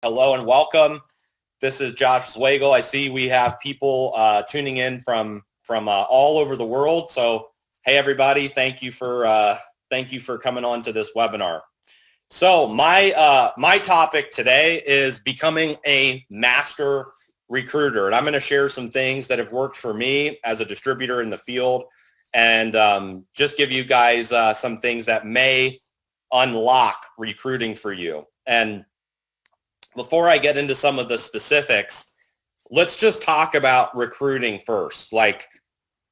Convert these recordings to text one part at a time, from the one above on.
Hello and welcome. This is Josh Zwagil. I see we have people tuning in from all over the world. So, hey everybody, thank you for coming on to this webinar. So my topic today is becoming a master recruiter, and I'm going to share some things that have worked for me as a distributor in the field, and just give you guys some things that may unlock recruiting for you. And before I get into some of the specifics, let's just talk about recruiting first. Like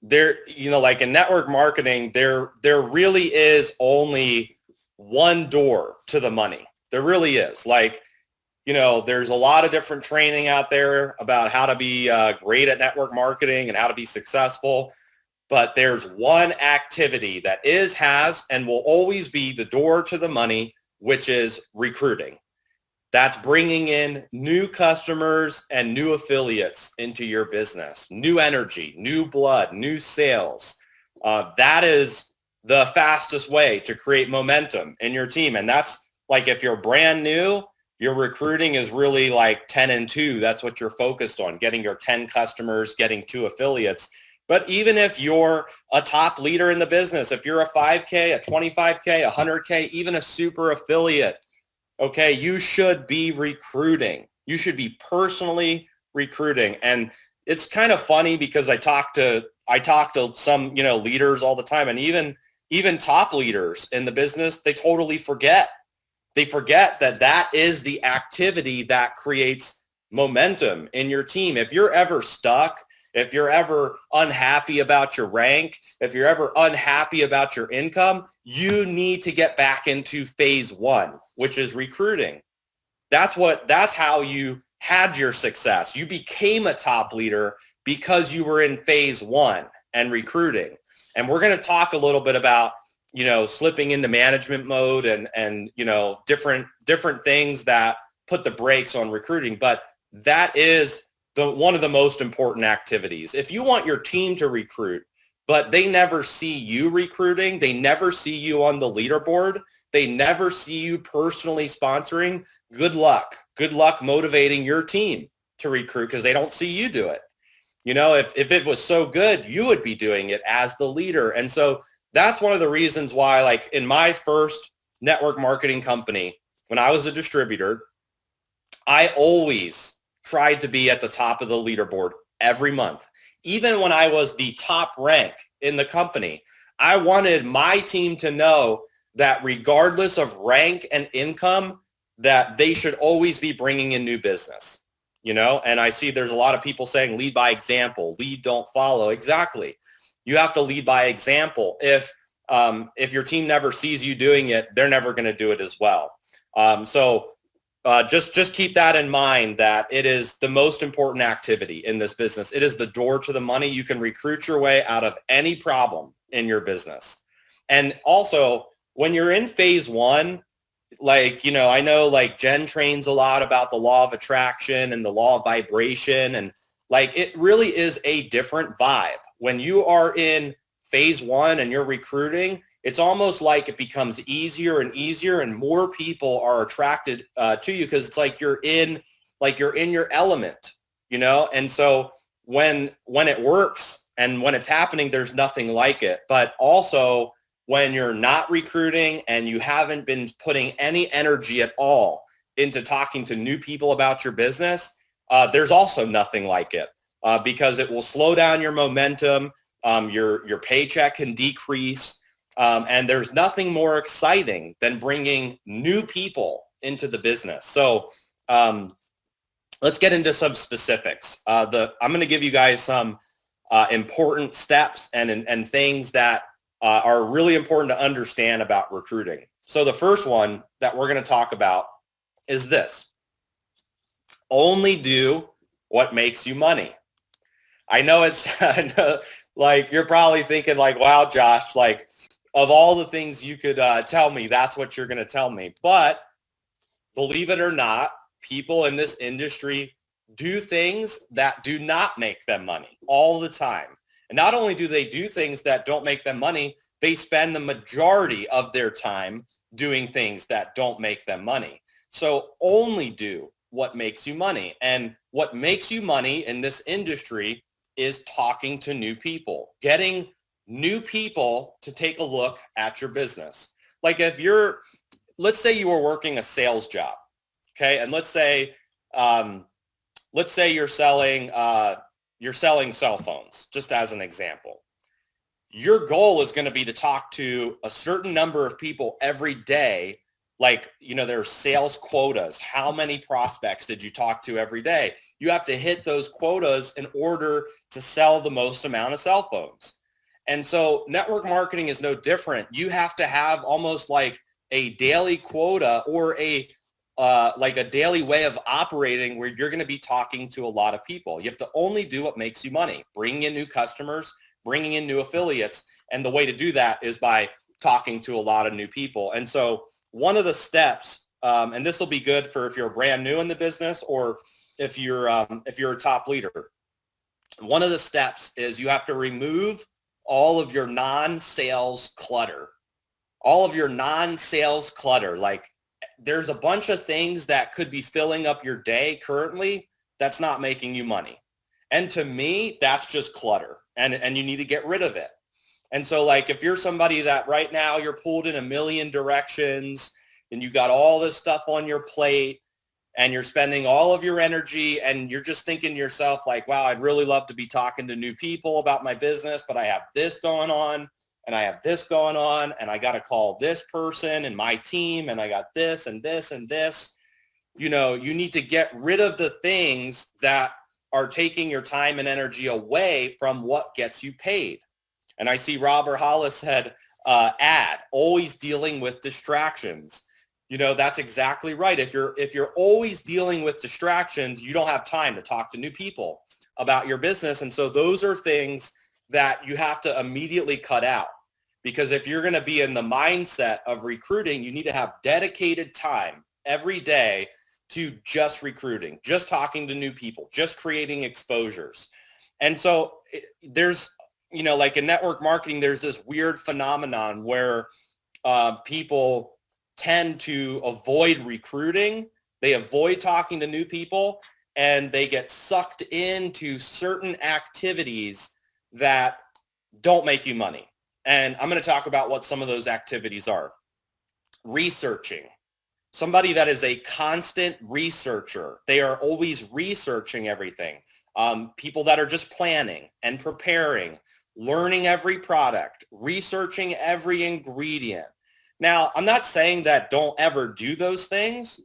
like in network marketing, there really is only one door to the money. There really is. There's a lot of different training out there about how to be great at network marketing and how to be successful. But there's one activity that has, and will always be the door to the money, which is recruiting. That's bringing in new customers and new affiliates into your business, new energy, new blood, new sales. That is the fastest way to create momentum in your team. And that's like, if you're brand new, your recruiting is really like 10 and 2. That's what you're focused on, getting your 10 customers, getting 2 affiliates. But even if you're a top leader in the business, if you're a 5K, a 25K, a 100K, even a super affiliate, okay, you should be recruiting. You should be personally recruiting. And it's kind of funny because I talk to some, leaders all the time, and even top leaders in the business, they totally forget. They forget that is the activity that creates momentum in your team. If you're ever stuck, if you're ever unhappy about your rank, if you're ever unhappy about your income, you need to get back into phase 1, which is recruiting. That's how you had your success. You became a top leader because you were in phase 1 and recruiting. And we're going to talk a little bit about, slipping into management mode and different things that put the brakes on recruiting. But that is one of the most important activities. If you want your team to recruit, but they never see you recruiting, they never see you on the leaderboard, they never see you personally sponsoring, good luck. Good luck motivating your team to recruit, because they don't see you do it. If it was so good, you would be doing it as the leader. And so that's one of the reasons why, like in my first network marketing company, when I was a distributor, I always tried to be at the top of the leaderboard every month. Even when I was the top rank in the company, I wanted my team to know that regardless of rank and income, that they should always be bringing in new business, and I see there's a lot of people saying lead by example, lead, don't follow. Exactly. You have to lead by example. If your team never sees you doing it, they're never going to do it as well. Just keep that in mind, that it is the most important activity in this business. It is the door to the money. You can recruit your way out of any problem in your business. And also, when you're in phase 1, I know like Jen trains a lot about the law of attraction and the law of vibration. And it really is a different vibe. When you are in phase 1 and you're recruiting, it's almost like it becomes easier and easier, and more people are attracted to you, because it's like you're in your element, And so when it works and when it's happening, there's nothing like it. But also, when you're not recruiting and you haven't been putting any energy at all into talking to new people about your business, there's also nothing like it, because it will slow down your momentum. Your paycheck can decrease. And there's nothing more exciting than bringing new people into the business. So let's get into some specifics. I'm going to give you guys some important steps and things that are really important to understand about recruiting. So the first one that we're going to talk about is this: only do what makes you money. I know like you're probably thinking like, wow, Josh, like of all the things you could tell me, that's what you're going to tell me. But believe it or not, people in this industry do things that do not make them money all the time. And not only do they do things that don't make them money, they spend the majority of their time doing things that don't make them money. So only do what makes you money. And what makes you money in this industry is talking to new people, getting new people to take a look at your business. Like let's say you were working a sales job, okay? And let's say you're selling cell phones, just as an example. Your goal is going to be to talk to a certain number of people every day. Like, there's sales quotas. How many prospects did you talk to every day? You have to hit those quotas in order to sell the most amount of cell phones. And so network marketing is no different. You have to have almost like a daily quota or like a daily way of operating where you're going to be talking to a lot of people. You have to only do what makes you money, bringing in new customers, bringing in new affiliates. And the way to do that is by talking to a lot of new people. And so one of the steps, and this will be good for if you're brand new in the business or if you're a top leader, one of the steps is you have to remove all of your non-sales clutter. All of your non-sales clutter. Like, there's a bunch of things that could be filling up your day currently that's not making you money. And to me, that's just clutter, and you need to get rid of it. And so, like, if you're somebody that right now you're pulled in a million directions and you got all this stuff on your plate and you're spending all of your energy and you're just thinking to yourself like, wow, I'd really love to be talking to new people about my business, but I have this going on and I have this going on and I got to call this person and my team and I got this and this and this. You need to get rid of the things that are taking your time and energy away from what gets you paid. And I see Robert Hollis said, always dealing with distractions. That's exactly right. If you're always dealing with distractions, you don't have time to talk to new people about your business. And so those are things that you have to immediately cut out, because if you're going to be in the mindset of recruiting, you need to have dedicated time every day to just recruiting, just talking to new people, just creating exposures. And so there's, like in network marketing, there's this weird phenomenon where people tend to avoid recruiting. They avoid talking to new people, and they get sucked into certain activities that don't make you money. And I'm going to talk about what some of those activities are. Researching. Somebody that is a constant researcher. They are always researching everything. People that are just planning and preparing, learning every product, researching every ingredient. Now, I'm not saying that don't ever do those things,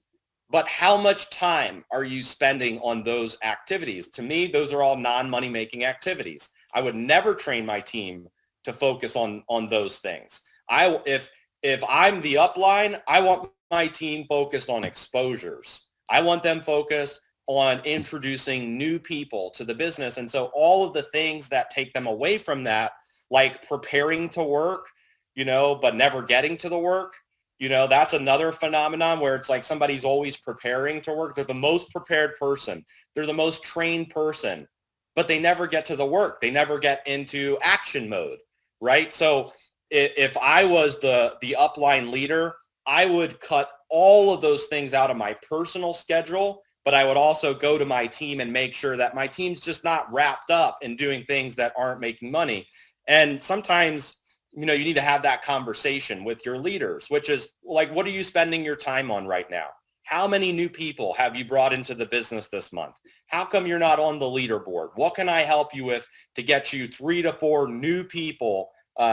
but how much time are you spending on those activities? To me, those are all non-money making activities. I would never train my team to focus on those things. If I'm the upline, I want my team focused on exposures. I want them focused on introducing new people to the business. And so all of the things that take them away from that, like preparing to work, but never getting to the work, that's another phenomenon where it's like somebody's always preparing to work. They're the most prepared person. They're the most trained person, but they never get to the work. They never get into action mode, right? So if I was the upline leader, I would cut all of those things out of my personal schedule, but I would also go to my team and make sure that my team's just not wrapped up in doing things that aren't making money. And sometimes, you need to have that conversation with your leaders, which is like, what are you spending your time on right now? How many new people have you brought into the business this month? How come you're not on the leaderboard? What can I help you with to get you 3 to 4 new people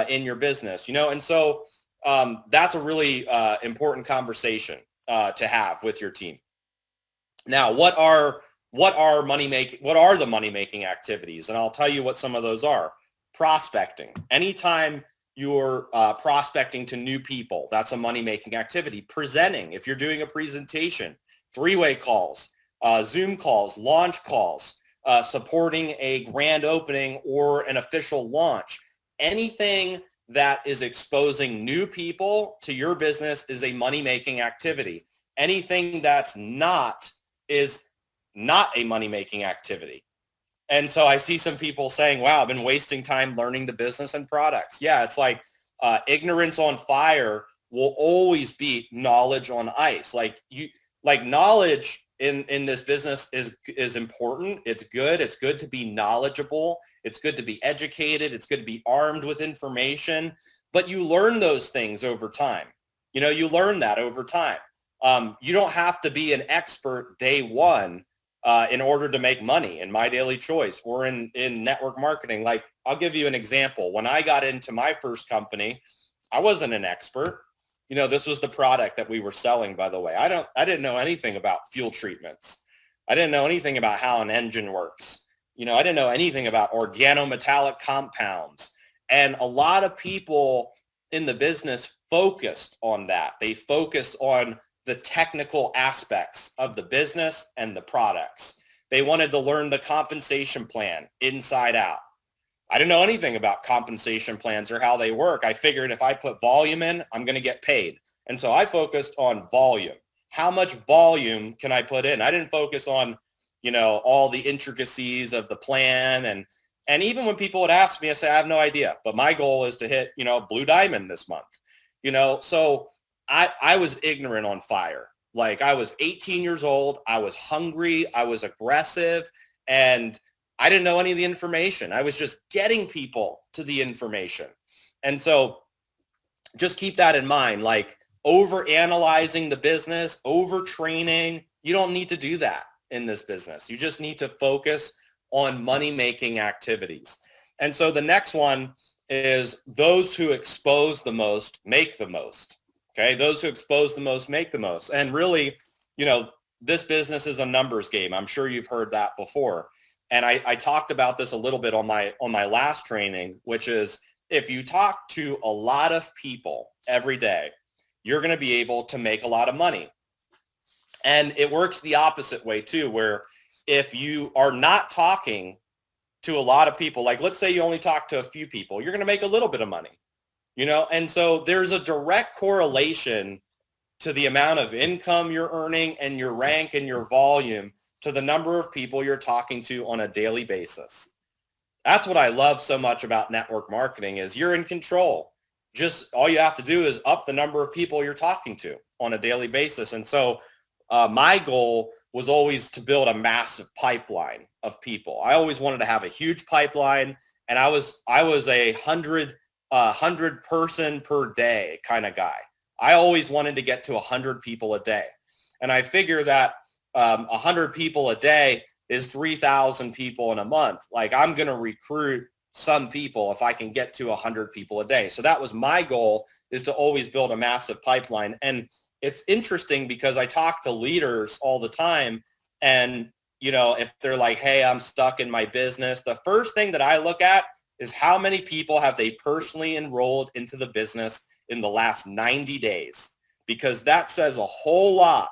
in your business? And so that's a really important conversation to have with your team. Now, what are the money-making activities? And I'll tell you what some of those are. Prospecting. Anytime you're prospecting to new people, that's a money-making activity. Presenting, if you're doing a presentation, 3-way calls, Zoom calls, launch calls, supporting a grand opening or an official launch. Anything that is exposing new people to your business is a money-making activity. Anything that's not is not a money-making activity. And so I see some people saying, wow, I've been wasting time learning the business and products. Yeah, it's like ignorance on fire will always beat knowledge on ice. Like knowledge in this business is important. It's good. It's good to be knowledgeable. It's good to be educated. It's good to be armed with information. But you learn those things over time. You learn that over time. You don't have to be an expert day one in order to make money in My Daily Choice or in network marketing. Like, I'll give you an example. When I got into my first company, I wasn't an expert. This was the product that we were selling, by the way. I didn't know anything about fuel treatments. I didn't know anything about how an engine works. I didn't know anything about organometallic compounds. And a lot of people in the business focused on that. They focused on the technical aspects of the business and the products. They wanted to learn the compensation plan inside out. I didn't know anything about compensation plans or how they work. I figured if I put volume in, I'm going to get paid. And so I focused on volume. How much volume can I put in? I didn't focus on, all the intricacies of the plan. And even when people would ask me, I say, I have no idea. But my goal is to hit, blue diamond this month. So I was ignorant on fire. Like, I was 18 years old. I was hungry. I was aggressive. And I didn't know any of the information. I was just getting people to the information. And so just keep that in mind. Like, over analyzing the business, over training, you don't need to do that in this business. You just need to focus on money-making activities. And so the next one is those who expose the most make the most. Okay, those who expose the most make the most. And really, this business is a numbers game. I'm sure you've heard that before. And I talked about this a little bit on my last training, which is if you talk to a lot of people every day, you're going to be able to make a lot of money. And it works the opposite way too, where if you are not talking to a lot of people, like let's say you only talk to a few people, you're going to make a little bit of money, And so there's a direct correlation to the amount of income you're earning and your rank and your volume to the number of people you're talking to on a daily basis. That's what I love so much about network marketing is you're in control. Just all you have to do is up the number of people you're talking to on a daily basis. And so my goal was always to build a massive pipeline of people. I always wanted to have a huge pipeline, and I was a 100 person per day kind of guy. I always wanted to get to 100 people a day. And I figure that 100 people a day is 3,000 people in a month. Like, I'm going to recruit some people if I can get to 100 people a day. So that was my goal, is to always build a massive pipeline. And it's interesting because I talk to leaders all the time, and if they're like, hey, I'm stuck in my business, the first thing that I look at is how many people have they personally enrolled into the business in the last 90 days, because that says a whole lot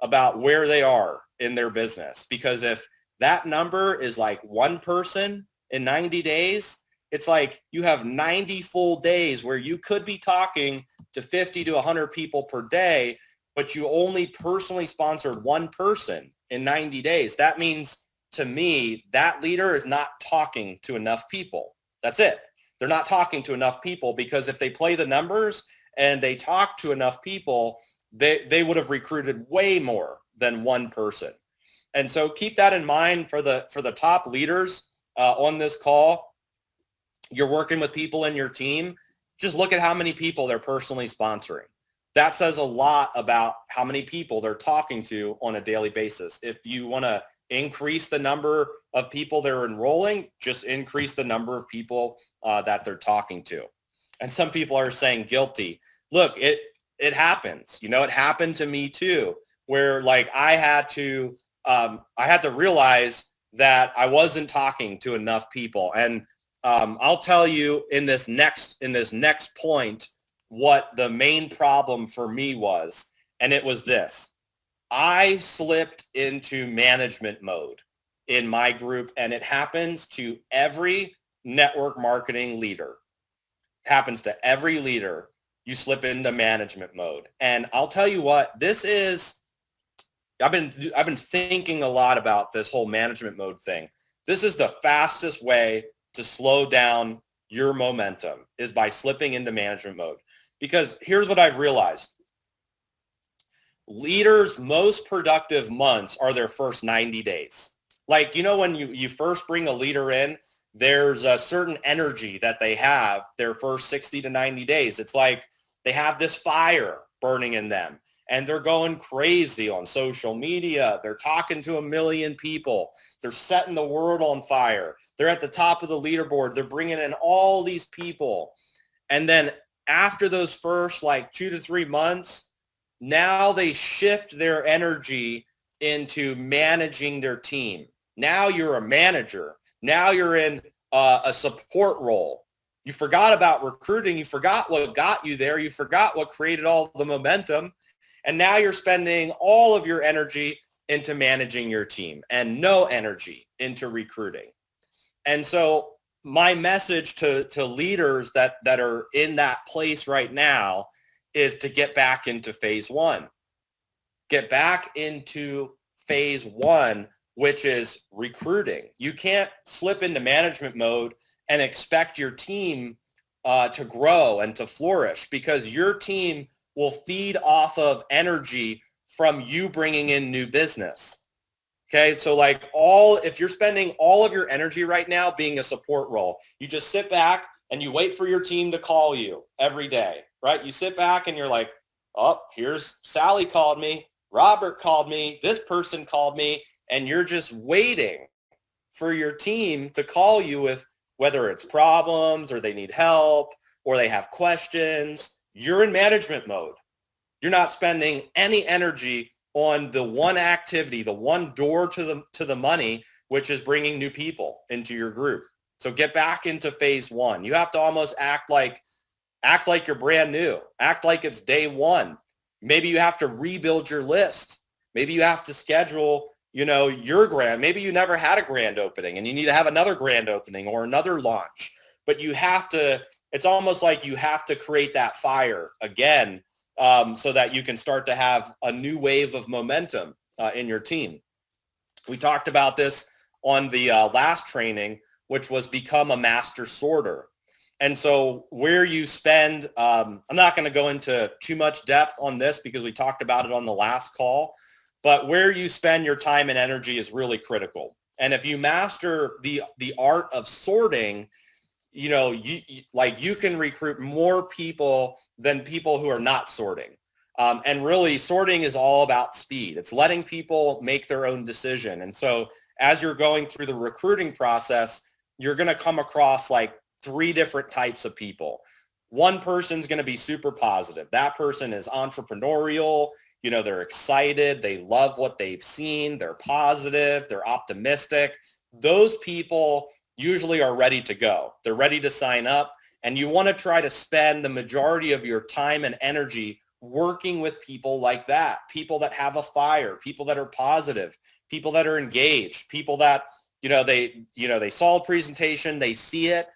about where they are in their business. Because if that number is like one person in 90 days, it's like you have 90 full days where you could be talking to 50 to 100 people per day, but you only personally sponsored one person in 90 days. That means, to me, that leader is not talking to enough people. That's it. They're not talking to enough people, because if they play the numbers and they talk to enough people, they would have recruited way more than one person. And so keep that in mind for the top leaders on this call. You're working with people in your team. Just look at how many people they're personally sponsoring. That says a lot about how many people they're talking to on a daily basis. If you want to increase the number of people they're enrolling, just increase the number of people that they're talking to. And some people are saying guilty. Look, it happens. It happened to me too, where like I had to realize that I wasn't talking to enough people. And I'll tell you in this next point what the main problem for me was, and it was this. I slipped into management mode in my group, and it happens to every network marketing leader. It happens to every leader. You slip into management mode. And I'll tell you what, I've been thinking a lot about this whole management mode thing. This is the fastest way to slow down your momentum, is by slipping into management mode. Because here's what I've realized. Leaders' most productive months are their first 90 days. Like, when you first bring a leader in, there's a certain energy that they have their first 60 to 90 days. It's like they have this fire burning in them and they're going crazy on social media. They're talking to a million people. They're setting the world on fire. They're at the top of the leaderboard. They're bringing in all these people. And then after those first 2 to 3 months, now they shift their energy into managing their team. Now you're a manager. Now you're in a support role. You forgot about recruiting. You forgot what got you there. You forgot what created all the momentum. And now you're spending all of your energy into managing your team and no energy into recruiting. And so my message to leaders that are in that place right now is to get back into phase one. Get back into phase one, which is recruiting. You can't slip into management mode and expect your team to grow and to flourish, because your team will feed off of energy from you bringing in new business. Okay, so if you're spending all of your energy right now being a support role, you just sit back and you wait for your team to call you every day, right? You sit back and you're like, oh, here's Sally called me, Robert called me, this person called me, and you're just waiting for your team to call you with whether it's problems or they need help or they have questions. You're in management mode. You're not spending any energy on the one activity, the one door to the money, which is bringing new people into your group. So get back into phase one. You have to almost act like you're brand new. Act like it's day one. Maybe you have to rebuild your list. Maybe you have to schedule, your maybe you never had a grand opening and you need to have another grand opening or another launch. But it's almost like you have to create that fire again, so that you can start to have a new wave of momentum in your team. We talked about this on the last training, which was become a master sorter. And so where you spend, I'm not going to go into too much depth on this because we talked about it on the last call, but where you spend your time and energy is really critical. And if you master the art of sorting, you can recruit more people than people who are not sorting. And really, sorting is all about speed. It's letting people make their own decision. And so as you're going through the recruiting process, you're going to come across 3 different types of people. One person's going to be super positive. That person is entrepreneurial. They're excited. They love what they've seen. They're positive. They're optimistic. Those people usually are ready to go. They're ready to sign up. And you want to try to spend the majority of your time and energy working with people like that, people that have a fire, people that are positive, people that are engaged, people that, they saw a presentation, they see it,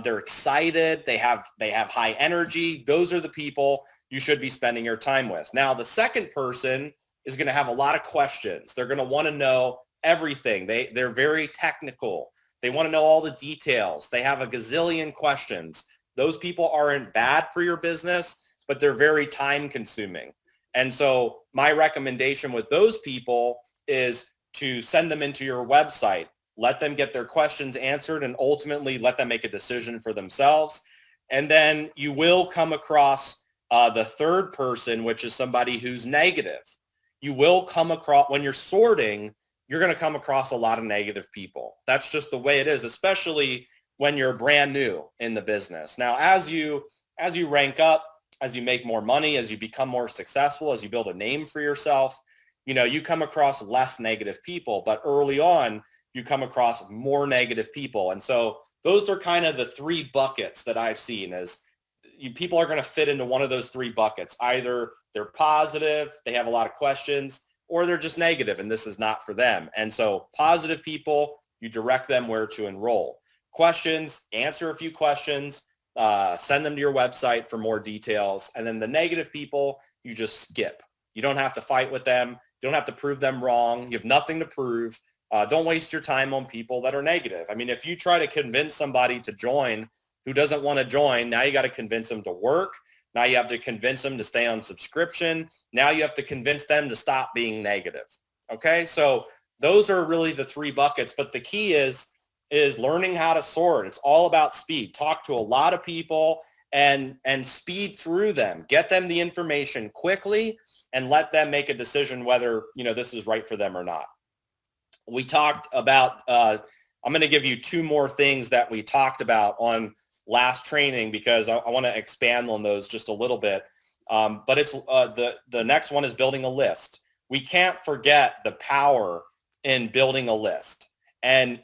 they're excited, they have high energy. Those are the people you should be spending your time with. Now, the second person is going to have a lot of questions. They're going to want to know everything. They're very technical. They want to know all the details. They have a gazillion questions. Those people aren't bad for your business, but they're very time consuming. And so my recommendation with those people is to send them into your website, let them get their questions answered, and ultimately let them make a decision for themselves. And then you will come across the third person, which is somebody who's negative. You will come across, when you're sorting, you're going to come across a lot of negative people. That's just the way it is, especially when you're brand new in the business. Now, as you rank up, as you make more money, as you become more successful, as you build a name for yourself, you come across less negative people. But early on, you come across more negative people. And so those are kind of the 3 buckets that I've seen as people are going to fit into one of those 3 buckets. Either they're positive, they have a lot of questions, or they're just negative and this is not for them. And so positive people, you direct them where to enroll. Questions, answer a few questions, send them to your website for more details. And then the negative people, you just skip. You don't have to fight with them. You don't have to prove them wrong. You have nothing to prove. Don't waste your time on people that are negative. I mean, if you try to convince somebody to join who doesn't want to join, now you got to convince them to work. Now you have to convince them to stay on subscription. Now you have to convince them to stop being negative. Okay, so those are really the three buckets. But the key is learning how to sort. It's all about speed. Talk to a lot of people and speed through them. Get them the information quickly and let them make a decision whether, this is right for them or not. We talked about, I'm going to give you two more things that we talked about on last training because I want to expand on those just a little bit. But it's the next one is building a list. We can't forget the power in building a list. And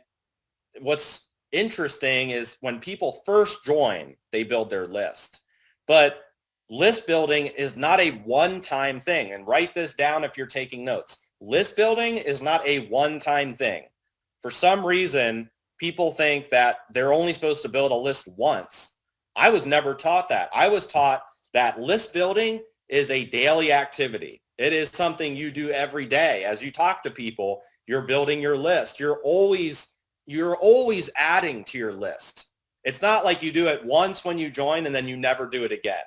what's interesting is when people first join, they build their list. But list building is not a one-time thing. And write this down if you're taking notes. List building is not a one-time thing. For some reason, people think that they're only supposed to build a list once. I was never taught that. I was taught that list building is a daily activity. It is something you do every day. As you talk to people, you're building your list. You're always adding to your list. It's not like you do it once when you join and then you never do it again.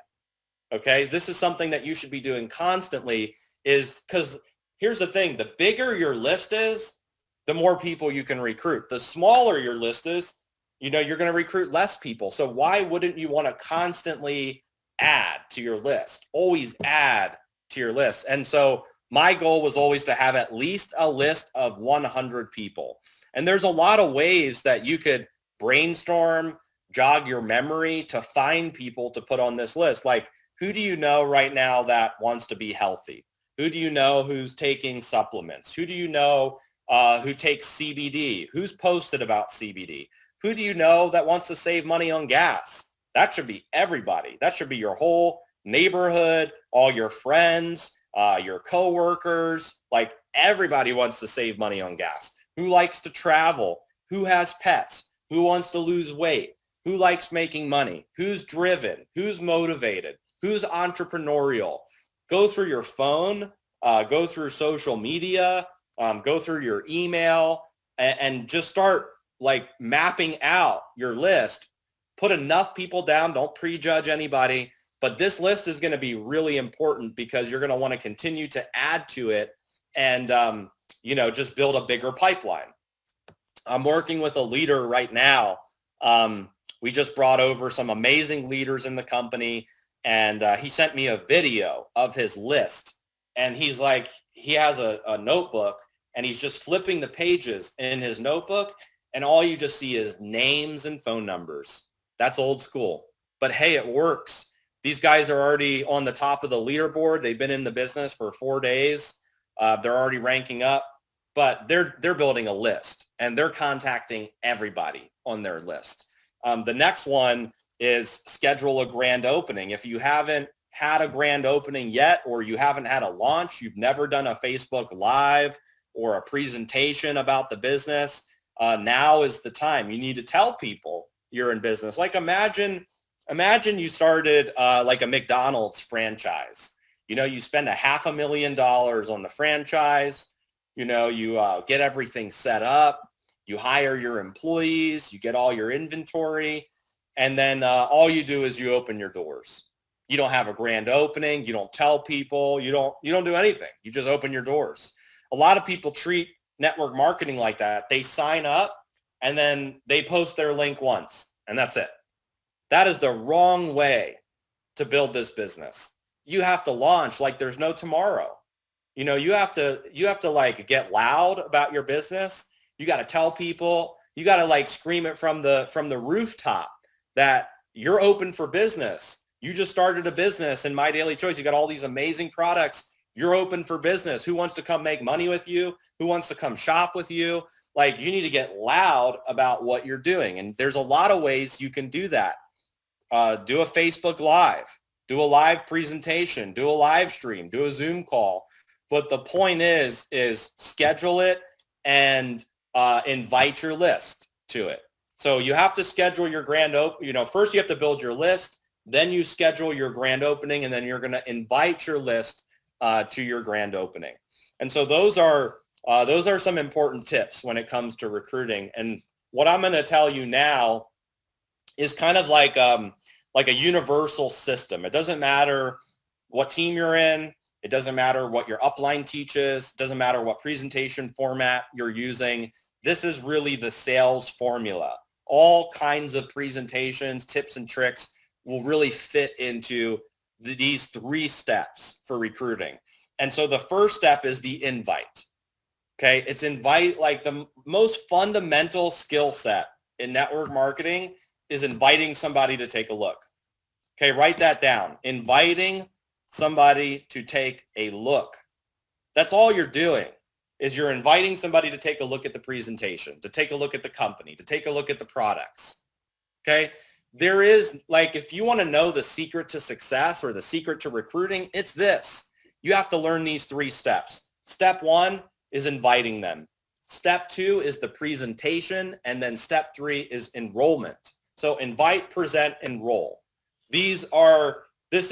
Okay, this is something that you should be doing constantly, is because here's the thing, the bigger your list is, the more people you can recruit. The smaller your list is, you're going to recruit less people. So why wouldn't you want to constantly add to your list? Always add to your list. And so my goal was always to have at least a list of 100 people. And there's a lot of ways that you could brainstorm, jog your memory to find people to put on this list. Like, who do you know right now that wants to be healthy? Who do you know who's taking supplements? Who do you know who takes CBD? Who's posted about CBD? Who do you know that wants to save money on gas? That should be everybody. That should be your whole neighborhood, all your friends, your coworkers. Like, everybody wants to save money on gas. Who likes to travel? Who has pets? Who wants to lose weight? Who likes making money? Who's driven? Who's motivated? Who's entrepreneurial? Go through your phone, go through social media, go through your email, and just start like mapping out your list. Put enough people down. Don't prejudge anybody. But this list is going to be really important because you're going to want to continue to add to it and, just build a bigger pipeline. I'm working with a leader right now. We just brought over some amazing leaders in the company, and he sent me a video of his list. And he's like, he has a notebook, and he's just flipping the pages in his notebook, and all you just see is names and phone numbers. That's old school. But hey, it works. These guys are already on the top of the leaderboard. They've been in the business for 4 days. They're already ranking up, but they're building a list, and they're contacting everybody on their list. The next one is schedule a grand opening. If you haven't had a grand opening yet, or you haven't had a launch, you've never done a Facebook Live or a presentation about the business, now is the time. You need to tell people you're in business. Like, imagine you started like a McDonald's franchise. You spend $500,000 on the franchise. You get everything set up. You hire your employees. You get all your inventory. And then all you do is you open your doors. You don't have a grand opening. You don't tell people. You don't do anything. You just open your doors. A lot of people treat network marketing like that. They sign up and then they post their link once, and that's it. That is the wrong way to build this business. You have to launch like there's no tomorrow. You have to like get loud about your business. You got to tell people, you got to like scream it from the rooftop that you're open for business. You just started a business in My Daily Choice. You got all these amazing products. You're open for business. Who wants to come make money with you? Who wants to come shop with you? Like, you need to get loud about what you're doing. And there's a lot of ways you can do that. Do a Facebook Live, do a live presentation, do a live stream, do a Zoom call. But the point is schedule it and invite your list to it. So you have to schedule your grand opening. First you have to build your list, then you schedule your grand opening, and then you're going to invite your list to your grand opening. And so those are some important tips when it comes to recruiting. And what I'm going to tell you now is kind of like like a universal system. It doesn't matter what team you're in. It doesn't matter what your upline teaches. It doesn't matter what presentation format you're using. This is really the sales formula. All kinds of presentations, tips and tricks will really fit into these 3 steps for recruiting. And so the first step is the invite. Okay, it's invite, like the most fundamental skill set in network marketing is inviting somebody to take a look. Okay, write that down. Inviting somebody to take a look. That's all you're doing, is you're inviting somebody to take a look at the presentation, to take a look at the company, to take a look at the products. Okay, there is, like, if you want to know the secret to success or the secret to recruiting, it's this. You have to learn these 3 steps. Step 1 is inviting them. Step 2 is the presentation. And then step 3 is enrollment. So invite, present, enroll. This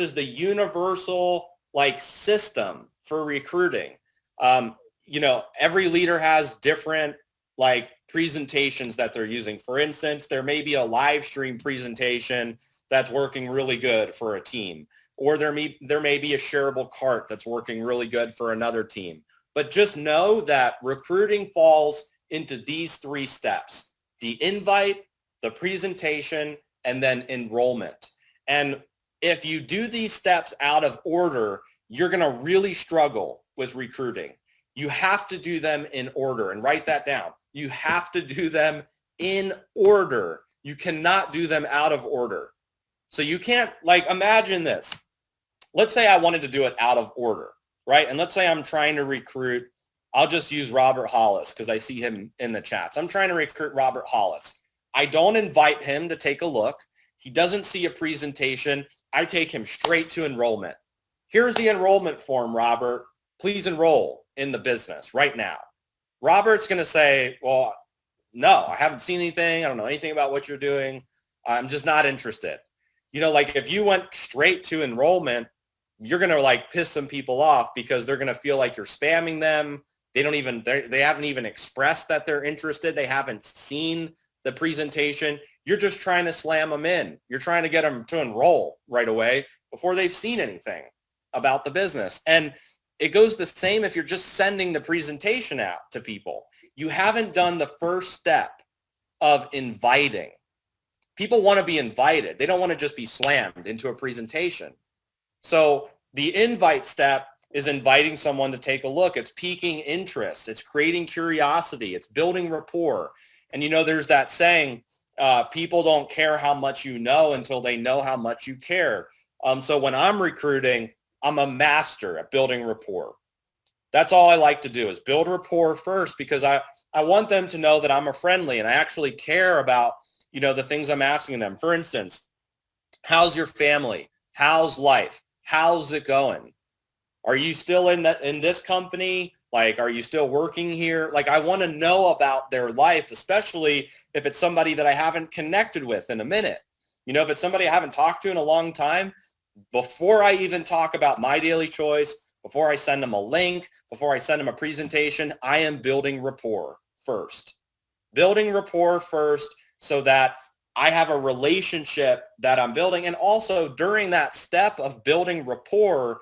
is the universal like system for recruiting. Every leader has different like presentations that they're using. For instance, there may be a live stream presentation that's working really good for a team, or there may be a shareable cart that's working really good for another team. But just know that recruiting falls into these 3 steps: the invite, the presentation, and then enrollment. And if you do these steps out of order, you're going to really struggle with recruiting. You have to do them in order, and write that down. You have to do them in order. You cannot do them out of order. So you can't, like, imagine this. Let's say I wanted to do it out of order, right? And let's say I'm trying to recruit, I'll just use Robert Hollis because I see him in the chats. I'm trying to recruit Robert Hollis. I don't invite him to take a look. He doesn't see a presentation. I take him straight to enrollment. Here's the enrollment form, Robert. Please enroll in the business right now. Robert's going to say, well, no, I haven't seen anything. I don't know anything about what you're doing. I'm just not interested. Like if you went straight to enrollment, you're going to like piss some people off because they're going to feel like you're spamming them. They haven't even expressed that they're interested. They haven't seen the presentation. You're just trying to slam them in. You're trying to get them to enroll right away before they've seen anything about the business. And it goes the same if you're just sending the presentation out to people. You haven't done the first step of inviting. People want to be invited. They don't want to just be slammed into a presentation. So the invite step is inviting someone to take a look. It's piquing interest. It's creating curiosity. It's building rapport. And there's that saying, people don't care how much you know until they know how much you care. So when I'm recruiting, I'm a master at building rapport. That's all I like to do is build rapport first, because I want them to know that I'm a friendly and I actually care about, the things I'm asking them. For instance, how's your family? How's life? How's it going? Are you still in this company? Like, are you still working here? Like, I want to know about their life, especially if it's somebody that I haven't connected with in a minute. If it's somebody I haven't talked to in a long time, before I even talk about my daily choice, before I send them a link, before I send them a presentation, I am building rapport first. Building rapport first so that I have a relationship that I'm building. And also during that step of building rapport,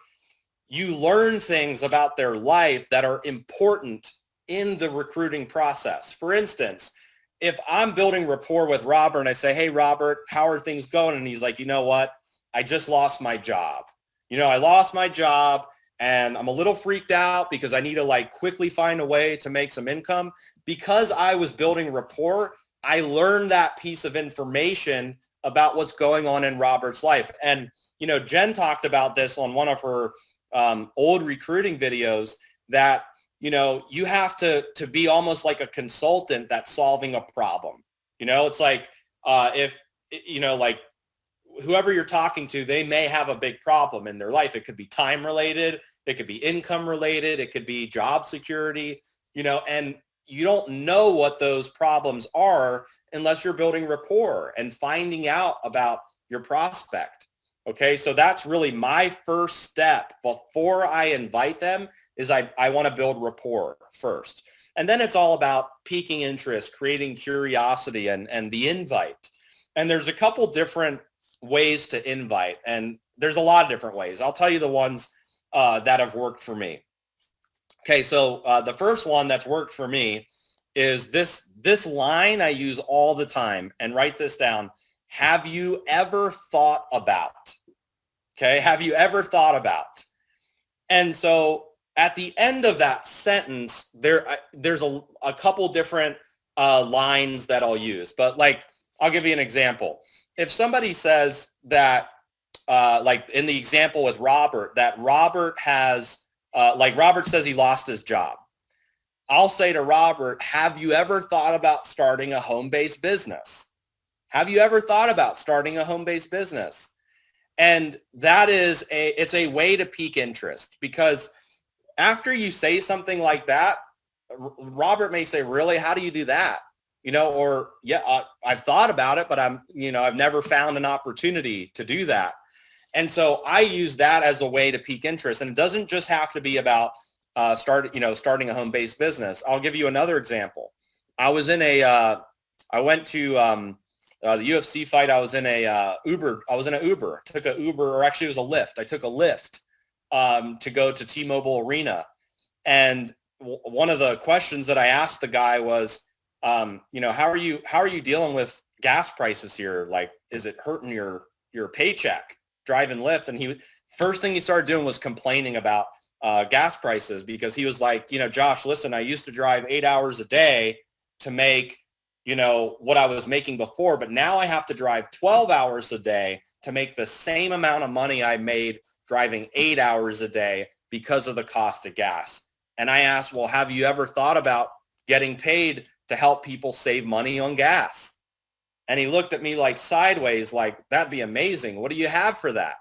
you learn things about their life that are important in the recruiting process. For instance, if I'm building rapport with Robert and I say, hey, Robert, how are things going? And he's like, you know what? I just lost my job. I lost my job and I'm a little freaked out because I need to quickly find a way to make some income. Because I was building rapport, I learned that piece of information about what's going on in Robert's life. And, Jen talked about this on one of her old recruiting videos that, you have to be almost like a consultant that's solving a problem. It's like whoever you're talking to, they may have a big problem in their life. It could be time related. It could be income related. It could be job security, and you don't know what those problems are unless you're building rapport and finding out about your prospect. Okay. So that's really my first step before I invite them is I want to build rapport first. And then it's all about piquing interest, creating curiosity and the invite. And there's a couple different ways to invite, and there's a lot of different ways. I'll tell you the ones that have worked for me. Okay, so the first one that's worked for me is this line I use all the time, and write this down. Have you ever thought about? Okay, have you ever thought about? And so at the end of that sentence, there's a couple different lines that I'll use, but like, I'll give you an example. If somebody says that, like in the example with Robert, that Robert has, like Robert says he lost his job. I'll say to Robert, have you ever thought about starting a home-based business? Have you ever thought about starting a home-based business? And it's a way to pique interest, because after you say something like that, Robert may say, really, how do you do that? Or yeah, I've thought about it, but I've never found an opportunity to do that. And so I use that as a way to pique interest. And it doesn't just have to be about starting a home-based business. I'll give you another example. I went to the UFC fight. I was in a Uber. I was in an Uber. Took an Uber, or actually it was a Lyft. I took a Lyft to go to T-Mobile Arena. And one of the questions that I asked the guy was, how are you dealing with gas prices here? Like, is it hurting your paycheck driving Lyft? And first thing he started doing was complaining about gas prices, because he was like, Josh, listen, I used to drive 8 hours a day to make, what I was making before, but now I have to drive 12 hours a day to make the same amount of money I made driving 8 hours a day because of the cost of gas. And I asked, well, have you ever thought about getting paid to help people save money on gas? And he looked at me like sideways, like, that'd be amazing. What do you have for that?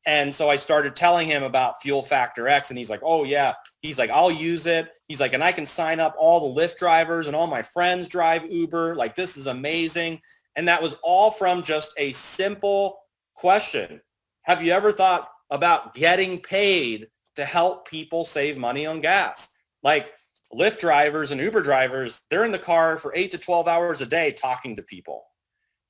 And so I started telling him about Fuel Factor X, and he's like, oh yeah. He's like, I'll use it. He's like, and I can sign up all the Lyft drivers, and all my friends drive Uber. Like, this is amazing. And that was all from just a simple question. Have you ever thought about getting paid to help people save money on gas? Like, Lyft drivers and Uber drivers, they're in the car for 8 to 12 hours a day talking to people,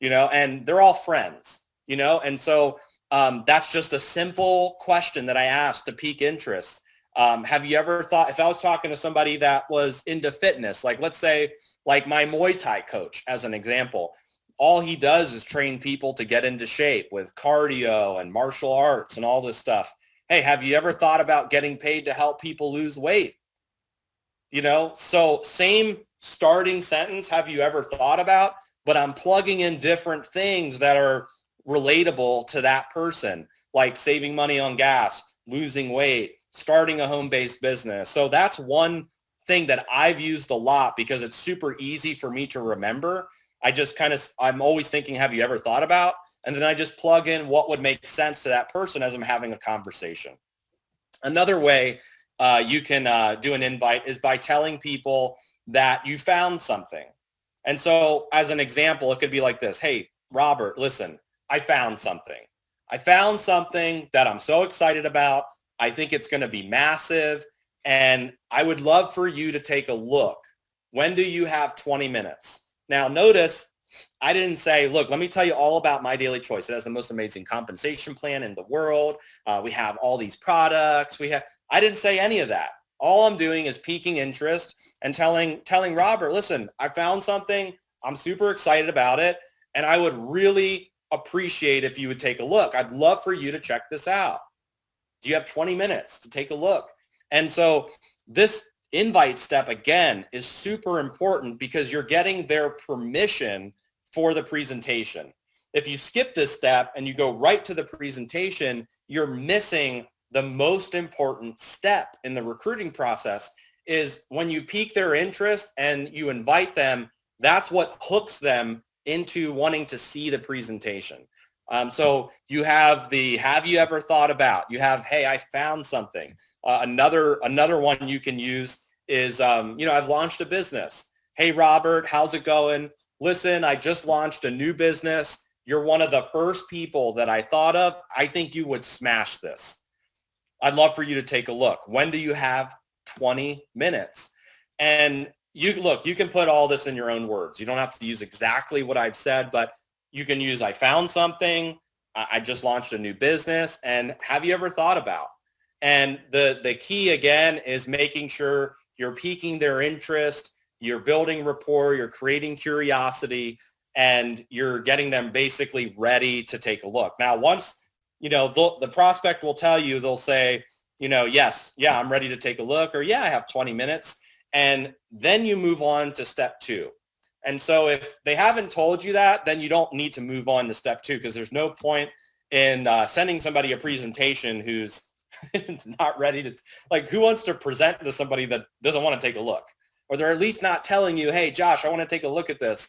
and they're all friends, and so that's just a simple question that I asked to pique interest. Have you ever thought, if I was talking to somebody that was into fitness, like let's say like my Muay Thai coach as an example, all he does is train people to get into shape with cardio and martial arts and all this stuff. Hey, have you ever thought about getting paid to help people lose weight? So same starting sentence, have you ever thought about, but I'm plugging in different things that are relatable to that person, like saving money on gas, losing weight, starting a home-based business. So that's one thing that I've used a lot, because it's super easy for me to remember. I'm always thinking, have you ever thought about? And then I just plug in what would make sense to that person as I'm having a conversation. Another way you can do an invite is by telling people that you found something. And so as an example, it could be like this. Hey, Robert, listen, I found something. I found something that I'm so excited about. I think it's going to be massive, and I would love for you to take a look. When do you have 20 minutes? Now, notice I didn't say, look, let me tell you all about my daily choice. It has the most amazing compensation plan in the world. We have all these products. I didn't say any of that. All I'm doing is piquing interest and telling Robert, listen, I found something. I'm super excited about it, and I would really appreciate if you would take a look. I'd love for you to check this out. Do you have 20 minutes to take a look? And so this invite step, again, is super important, because you're getting their permission for the presentation. If you skip this step and you go right to the presentation, you're missing the most important step in the recruiting process. Is when you pique their interest and you invite them, that's what hooks them into wanting to see the presentation. So you have the, have you ever thought about? You have, hey, I found something. Another one you can use is, I've launched a business. Hey, Robert, how's it going? Listen, I just launched a new business. You're one of the first people that I thought of. I think you would smash this. I'd love for you to take a look. When do you have 20 minutes? And you can put all this in your own words. You don't have to use exactly what I've said, but you can use, I found something. I just launched a new business, and have you ever thought about? And the key again is making sure you're piquing their interest, you're building rapport, you're creating curiosity, and you're getting them basically ready to take a look. Now, once, the prospect will tell you, they'll say, yes, yeah, I'm ready to take a look, or yeah, I have 20 minutes. And then you move on to step 2. And so if they haven't told you that, then you don't need to move on to step 2, because there's no point in sending somebody a presentation who's not ready to, who wants to present to somebody that doesn't want to take a look? Or they're at least not telling you, hey, Josh, I want to take a look at this.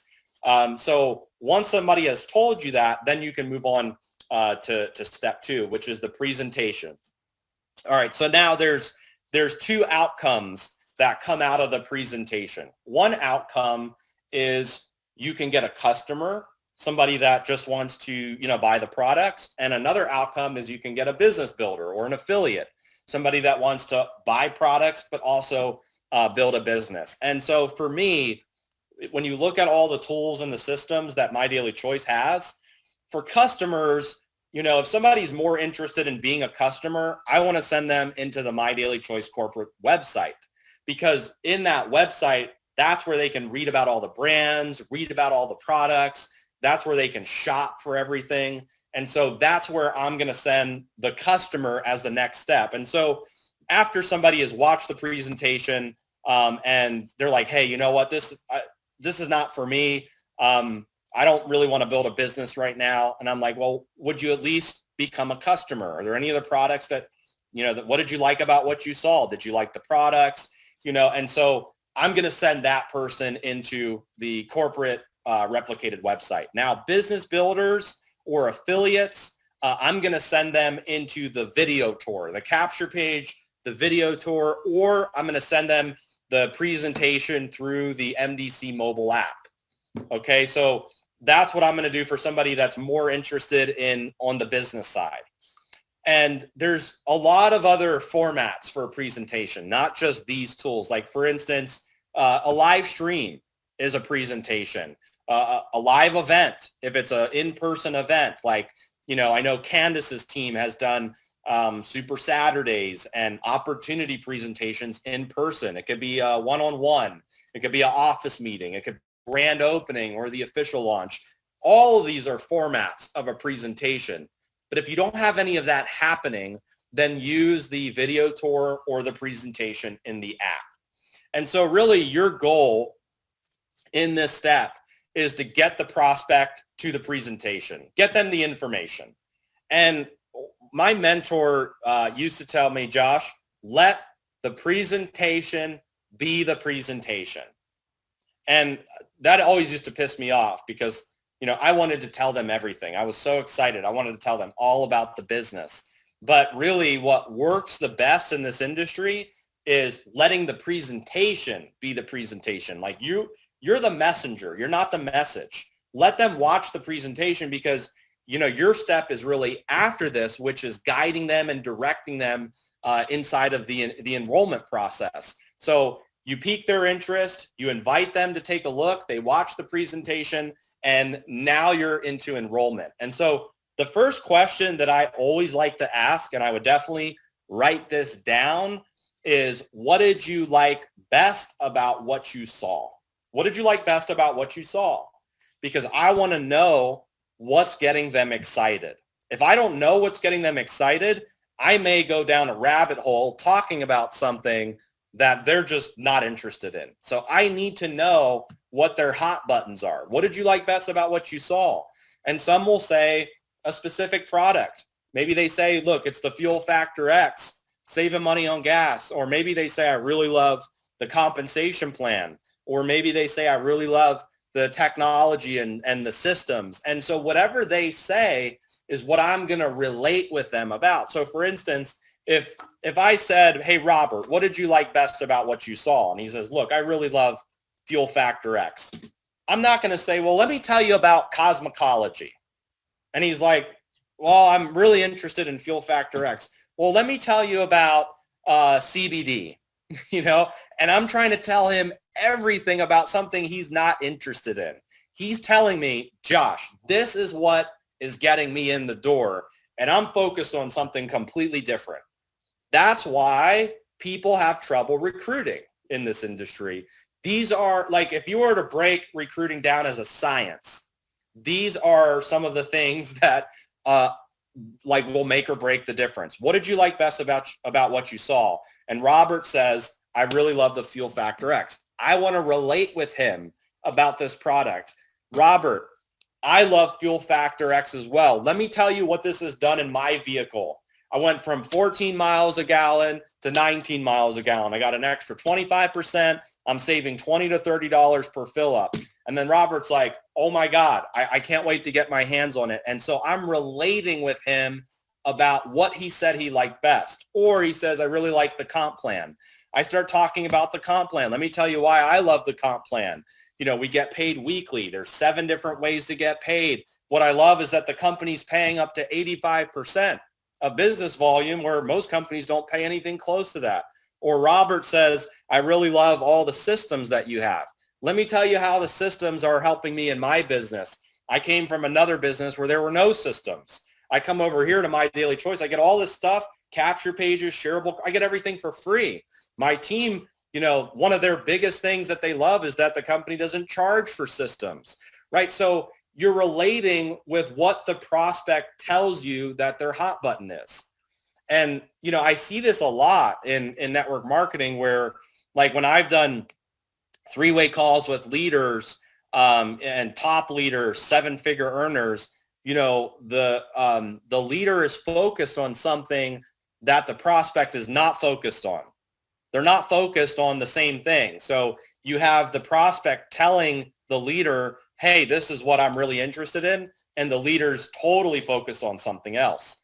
So once somebody has told you that, then you can move on to step 2, which is the presentation. All right, so now there's 2 outcomes that come out of the presentation. One outcome is you can get a customer, somebody that just wants to, buy the products. And another outcome is you can get a business builder or an affiliate, somebody that wants to buy products, but also build a business. And so for me, when you look at all the tools and the systems that My Daily Choice has, for customers, if somebody's more interested in being a customer, I want to send them into the My Daily Choice corporate website, because in that website, that's where they can read about all the brands, read about all the products. That's where they can shop for everything. And so that's where I'm going to send the customer as the next step. And so after somebody has watched the presentation and they're like, hey, you know what, this is not for me. I don't really want to build a business right now. And I'm like, well, would you at least become a customer? Are there any other products that, what did you like about what you saw? Did you like the products? And so I'm going to send that person into the corporate replicated website. Now, business builders or affiliates, I'm going to send them into the video tour, the capture page, the video tour, or I'm going to send them the presentation through the MDC mobile app. Okay, so that's what I'm going to do for somebody that's more interested on the business side. And there's a lot of other formats for a presentation, not just these tools. Like, for instance, a live stream is a presentation. A live event, if it's an in-person event, I know Candace's team has done Super Saturdays and opportunity presentations in person. It could be a one-on-one. It could be an office meeting. It could be a grand opening or the official launch. All of these are formats of a presentation. But if you don't have any of that happening, then use the video tour or the presentation in the app. And so really your goal in this step is to get the prospect to the presentation, get them the information. And my mentor used to tell me, Josh, let the presentation be the presentation. And that always used to piss me off because, I wanted to tell them everything. I was so excited. I wanted to tell them all about the business. But really what works the best in this industry is letting the presentation be the presentation. Like you're the messenger. You're not the message. Let them watch the presentation because, your step is really after this, which is guiding them and directing them inside of the enrollment process. So you pique their interest, you invite them to take a look, they watch the presentation, and now you're into enrollment. And so the first question that I always like to ask, and I would definitely write this down, is what did you like best about what you saw? What did you like best about what you saw? Because I want to know what's getting them excited. If I don't know what's getting them excited, I may go down a rabbit hole talking about something that they're just not interested in. So I need to know what their hot buttons are. What did you like best about what you saw? And some will say a specific product. Maybe they say, look, it's the Fuel Factor X, saving money on gas. Or maybe they say, I really love the compensation plan. Or maybe they say, I really love the technology and the systems. And so whatever they say is what I'm going to relate with them about. So for instance, if I said, hey, Robert, what did you like best about what you saw? And he says, look, I really love Fuel Factor X. I'm not going to say, well, let me tell you about cosmetology. And he's like, well, I'm really interested in Fuel Factor X. Well, let me tell you about CBD, and I'm trying to tell him everything about something he's not interested in. He's telling me, Josh, this is what is getting me in the door. And I'm focused on something completely different. That's why people have trouble recruiting in this industry. These are like, if you were to break recruiting down as a science, these are some of the things that like will make or break the difference. What did you like best about what you saw? And Robert says, I really love the Fuel Factor X. I want to relate with him about this product. Robert, I love Fuel Factor X as well. Let me tell you what this has done in my vehicle. I went from 14 miles a gallon to 19 miles a gallon. I got an extra 25%. I'm saving $20 to $30 per fill up. And then Robert's like, oh my God, I can't wait to get my hands on it. And so I'm relating with him about what he said he liked best. Or he says, I really like the comp plan. I start talking about the comp plan. Let me tell you why I love the comp plan. You know, we get paid weekly. There's 7 different ways to get paid. What I love is that the company's paying up to 85% of business volume, where most companies don't pay anything close to that. Or Robert says, I really love all the systems that you have. Let me tell you how the systems are helping me in my business. I came from another business where there were no systems. I come over here to My Daily Choice. I get all this stuff, capture pages, shareable. I get everything for free. My team, you know, one of their biggest things that they love is that the company doesn't charge for systems, right? So you're relating with what the prospect tells you that their hot button is. And, you know, I see this a lot in network marketing where, like, when I've done 3-way calls with leaders and top leaders, 7-figure earners, you know, the leader is focused on something that the prospect is not focused on. They're not focused on the same thing. So you have the prospect telling the leader, hey, this is what I'm really interested in. And the leader's totally focused on something else.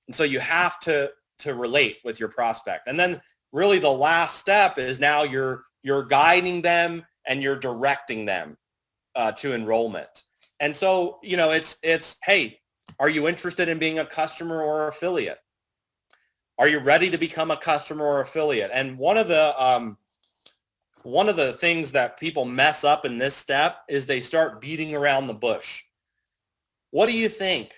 And so you have to relate with your prospect. And then really the last step is now you're guiding them and you're directing them to enrollment. And so, you know, it's, hey, are you interested in being a customer or affiliate? Are you ready to become a customer or affiliate? And one of the things that people mess up in this step is they start beating around the bush. What do you think?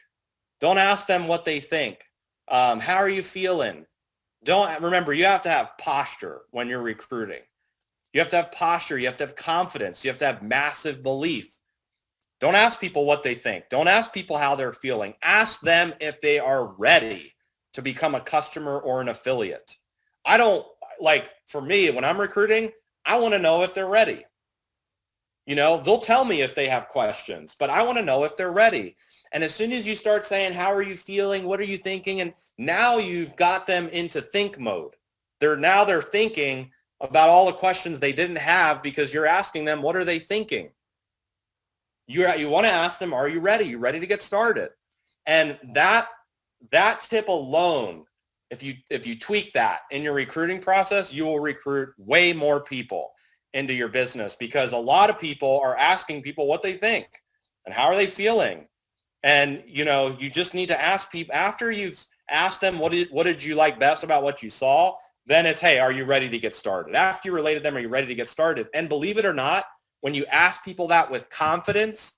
Don't ask them what they think. How are you feeling? Remember, you have to have posture when you're recruiting. You have to have posture. You have to have confidence. You have to have massive belief. Don't ask people what they think. Don't ask people how they're feeling. Ask them if they are ready to become a customer or an affiliate. I don't, like, for me, when I'm recruiting, I want to know if they're ready. You know, they'll tell me if they have questions, but I want to know if they're ready. And as soon as you start saying, how are you feeling? What are you thinking? And now you've got them into think mode. They're thinking about all the questions they didn't have because you're asking them, what are they thinking? You want to ask them, are you ready? You ready to get started? And that tip alone, if you tweak that in your recruiting process, you will recruit way more people into your business, because a lot of people are asking people what they think and how are they feeling. And, you know, you just need to ask people after you've asked them, what did you like best about what you saw? Then it's, hey, are you ready to get started? After you related them, are you ready to get started? And believe it or not, when you ask people that with confidence,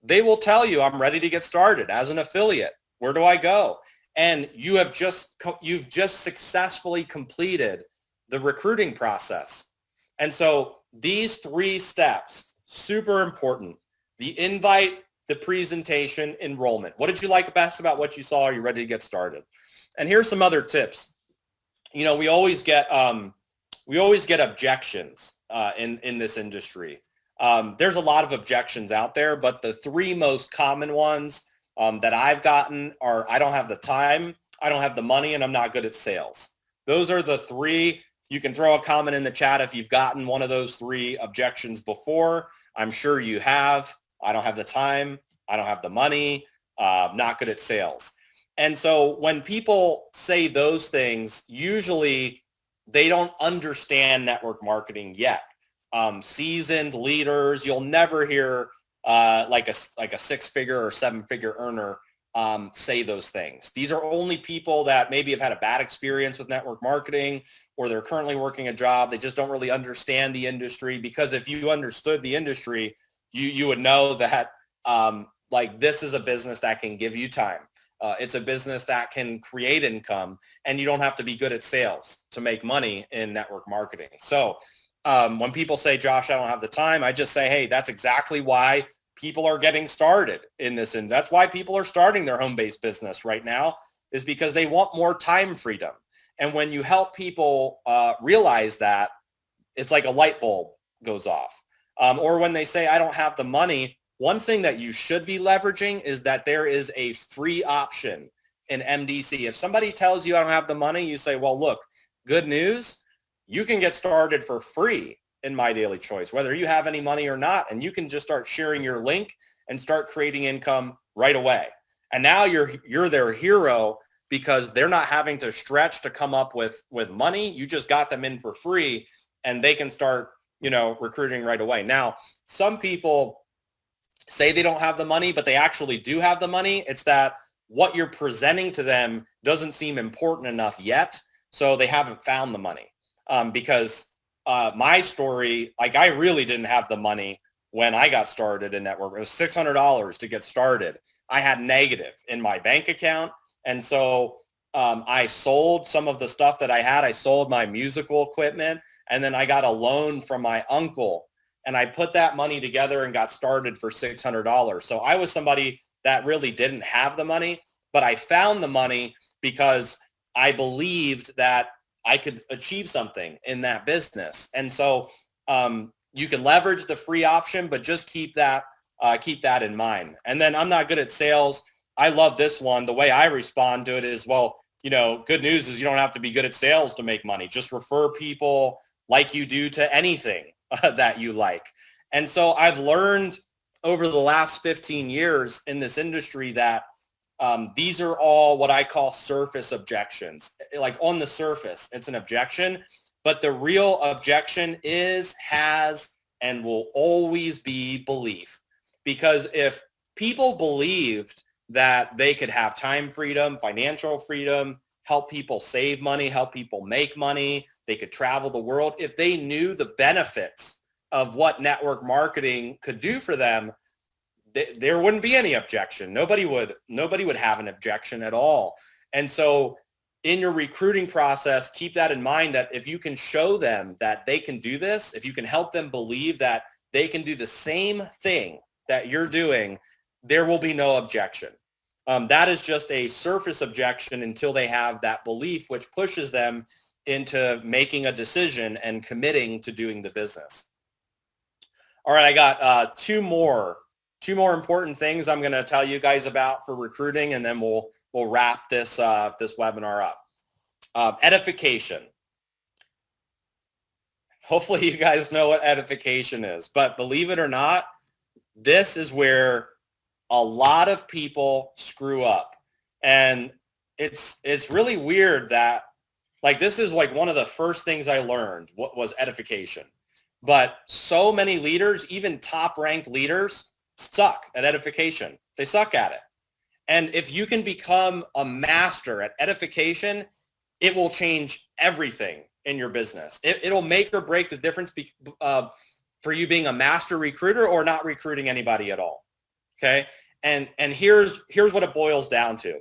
they will tell you, I'm ready to get started as an affiliate. Where do I go? And you've just successfully completed the recruiting process. And so these 3 steps, super important. The invite, the presentation, enrollment. What did you like best about what you saw? Are you ready to get started? And here's some other tips. You know, we always get objections in this industry. There's a lot of objections out there, but the 3 most common ones that I've gotten are, I don't have the time, I don't have the money, and I'm not good at sales. Those are the 3. You can throw a comment in the chat if you've gotten one of those 3 objections before. I'm sure you have. I don't have the time, I don't have the money, not good at sales. And so when people say those things, usually they don't understand network marketing yet. Seasoned leaders, you'll never hear like a 6-figure or 7-figure earner say those things. These are only people that maybe have had a bad experience with network marketing, or they're currently working a job. They just don't really understand the industry, because if you understood the industry, you would know that like this is a business that can give you time. It's a business that can create income, and you don't have to be good at sales to make money in network marketing. So when people say, Josh, I don't have the time, I just say, hey, that's exactly why people are getting started in this. And that's why people are starting their home-based business right now, is because they want more time freedom. And when you help people realize that, it's like a light bulb goes off. Or when they say, I don't have the money, one thing that you should be leveraging is that there is a free option in MDC. If somebody tells you I don't have the money, you say, well, look, good news, you can get started for free in My Daily Choice, whether you have any money or not, and you can just start sharing your link and start creating income right away. And now you're their hero because they're not having to stretch to come up with money. You just got them in for free, and they can start, recruiting right away. Now, some people say they don't have the money, but they actually do have the money. It's that what you're presenting to them doesn't seem important enough yet, so they haven't found the money. Because my story, like I really didn't have the money when I got started in network. It was $600 to get started. I had negative in my bank account. And so I sold some of the stuff that I had. I sold my musical equipment, and then I got a loan from my uncle, and I put that money together and got started for $600. So I was somebody that really didn't have the money, but I found the money because I believed that I could achieve something in that business. And so you can leverage the free option, but just keep that in mind. And then I'm not good at sales. I love this one. The way I respond to it is, well, good news is you don't have to be good at sales to make money. Just refer people like you do to anything that you like. And so I've learned over the last 15 years in this industry that these are all what I call surface objections. Like on the surface, it's an objection, but the real objection is, has, and will always be belief. Because if people believed that they could have time freedom, financial freedom, help people save money, help people make money, they could travel the world, if they knew the benefits of what network marketing could do for them, there wouldn't be any objection. Nobody would have an objection at all. And so in your recruiting process, keep that in mind, that if you can show them that they can do this, if you can help them believe that they can do the same thing that you're doing, there will be no objection. That is just a surface objection until they have that belief, which pushes them into making a decision and committing to doing the business. All right, I got two more important things I'm going to tell you guys about for recruiting, and then we'll wrap this webinar up. Edification. Hopefully you guys know what edification is, but believe it or not, this is where a lot of people screw up. And it's really weird that, like, this is like one of the first things I learned, what was edification. But so many leaders, even top-ranked leaders, suck at edification. They suck at it. And if you can become a master at edification, it will change everything in your business. It'll make or break the difference for you being a master recruiter or not recruiting anybody at all. Okay. And here's what it boils down to.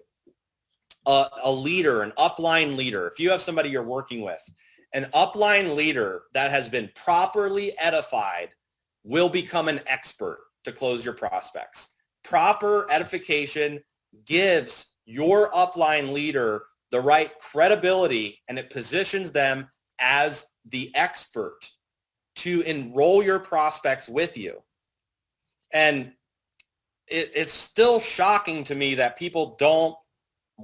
A leader, an upline leader, if you have somebody you're working with, an upline leader that has been properly edified will become an expert to close your prospects. Proper edification gives your upline leader the right credibility, and it positions them as the expert to enroll your prospects with you. And it's still shocking to me that people don't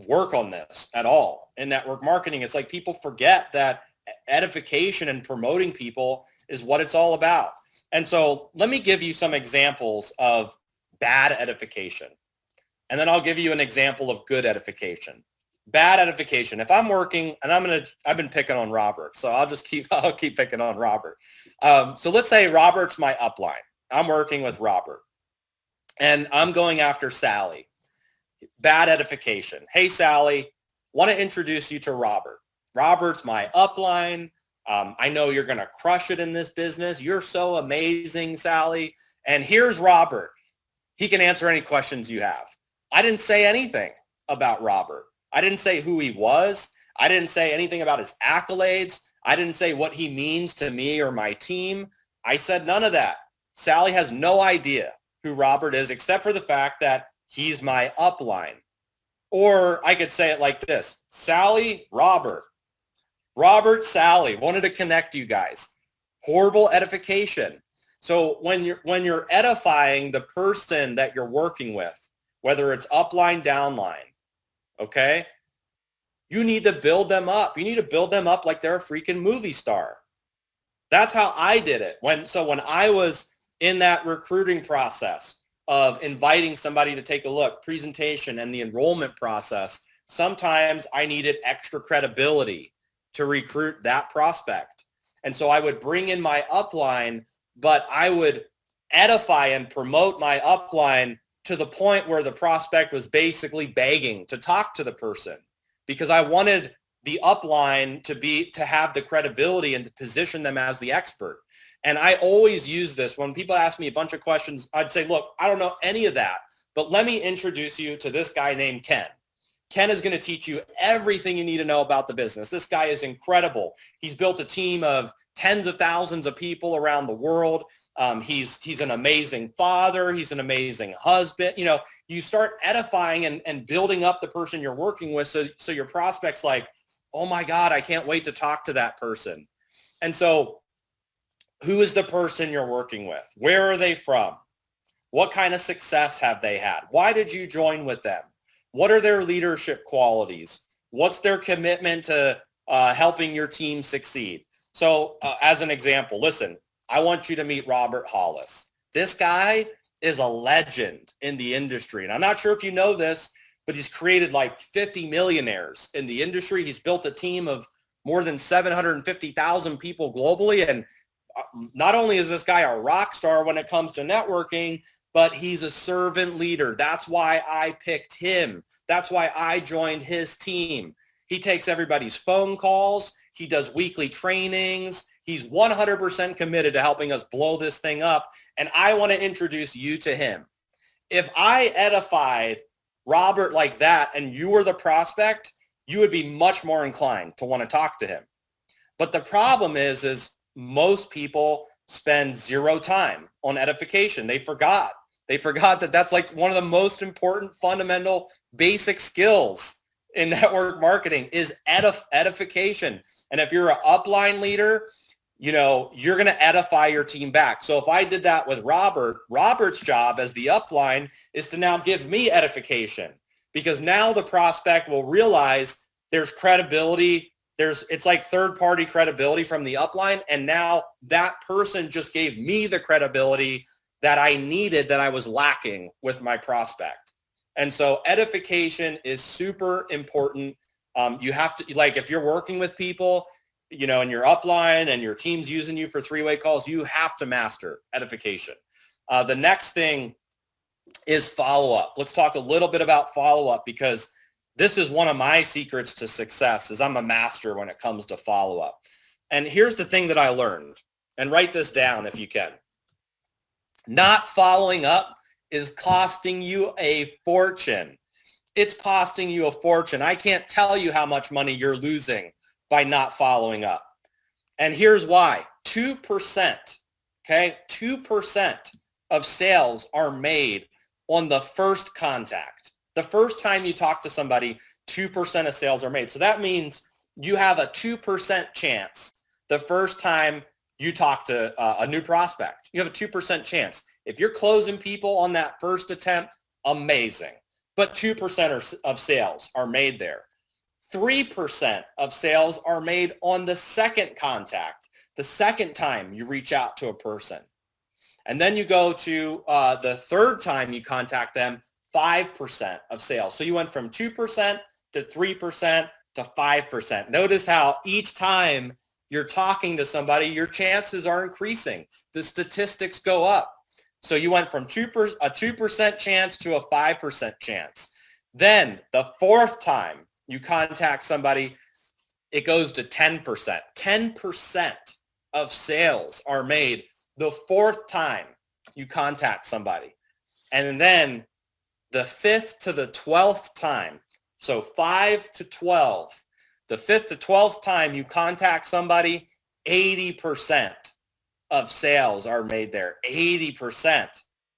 work on this at all in network marketing. It's like people forget that edification and promoting people is what it's all about. And so let me give you some examples of bad edification. And then I'll give you an example of good edification. Bad edification. If I'm working, and I've been picking on Robert, so I'll keep picking on Robert. So let's say Robert's my upline. I'm working with Robert, and I'm going after Sally. Bad edification. Hey, Sally, want to introduce you to Robert. Robert's my upline. I know you're going to crush it in this business. You're so amazing, Sally. And here's Robert. he can answer any questions you have. I didn't say anything about Robert. I didn't say who he was. I didn't say anything about his accolades. I didn't say what he means to me or my team. I said none of that. Sally has no idea who Robert is, except for the fact that he's my upline. Or I could say it like this: Sally, Robert. Robert, Sally. Wanted to connect you guys. Horrible edification. So when you're edifying the person that you're working with, whether it's upline, downline, okay, you need to build them up. You need to build them up like they're a freaking movie star. That's how I did it. When I was in that recruiting process of inviting somebody to take a look, presentation, and the enrollment process, sometimes I needed extra credibility to recruit that prospect. And so I would bring in my upline, but I would edify and promote my upline to the point where the prospect was basically begging to talk to the person, because I wanted the upline to have the credibility and to position them as the expert. And I always use this when people ask me a bunch of questions. I'd say, look, I don't know any of that, but let me introduce you to this guy named Ken. Ken is going to teach you everything you need to know about the business. This guy is incredible. He's built a team of tens of thousands of people around the world. He's an amazing father. He's an amazing husband. You know, you start edifying and building up the person you're working with. So your prospect's like, oh my God, I can't wait to talk to that person. And so who is the person you're working with? Where are they from? What kind of success have they had? Why did you join with them? What are their leadership qualities? What's their commitment to helping your team succeed? So as an example, listen, I want you to meet Robert Hollis. This guy is a legend in the industry. And I'm not sure if you know this, but he's created like 50 millionaires in the industry. He's built a team of more than 750,000 people globally. And not only is this guy a rock star when it comes to networking, but he's a servant leader. That's why I picked him. That's why I joined his team. He takes everybody's phone calls. He does weekly trainings. He's 100% committed to helping us blow this thing up. And I want to introduce you to him. If I edified Robert like that and you were the prospect, you would be much more inclined to want to talk to him. But the problem is most people spend zero time on edification. They forgot that that's like one of the most important fundamental basic skills in network marketing is edification. And if you're an upline leader, you know, you're going to edify your team back. So if I did that with Robert's job as the upline is to now give me edification, because now the prospect will realize there's credibility. It's like third-party credibility from the upline. And now that person just gave me the credibility that I needed, that I was lacking with my prospect. And so edification is super important. You have to, like, if you're working with people, you know, and your upline and your team's using you for three-way calls, you have to master edification. The next thing is follow-up. Let's talk a little bit about follow-up, because this is one of my secrets to success, is I'm a master when it comes to follow-up. And here's the thing that I learned, and write this down if you can. Not following up is costing you a fortune. It's costing you a fortune. I can't tell you how much money you're losing by not following up. And here's why. 2%, okay? 2% of sales are made on the first contact. The first time you talk to somebody, 2% of sales are made. So that means you have a 2% chance the first time you talk to a new prospect. You have a 2% chance. If you're closing people on that first attempt, amazing. But 2% of sales are made there. 3% of sales are made on the second contact, the second time you reach out to a person. And then you go to the third time you contact them, 5% of sales. So you went from 2% to 3% to 5%. Notice how each time you're talking to somebody, your chances are increasing. The statistics go up. So you went from a 2% chance to a 5% chance. Then the fourth time you contact somebody, it goes to 10%. 10% of sales are made the fourth time you contact somebody. And then the 5th to the 12th time, so 5 to 12, the 5th to 12th time you contact somebody, 80% of sales are made there. 80%.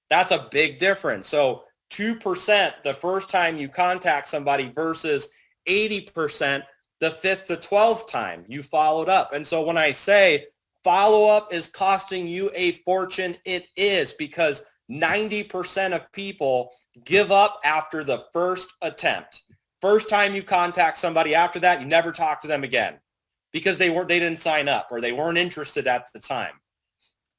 That's a big difference. So 2% the first time you contact somebody versus 80% the 5th to 12th time you followed up. And so when I say follow-up is costing you a fortune, it is, because 90% of people give up after the first attempt. First time you contact somebody, after that, you never talk to them again because they didn't sign up or they weren't interested at the time.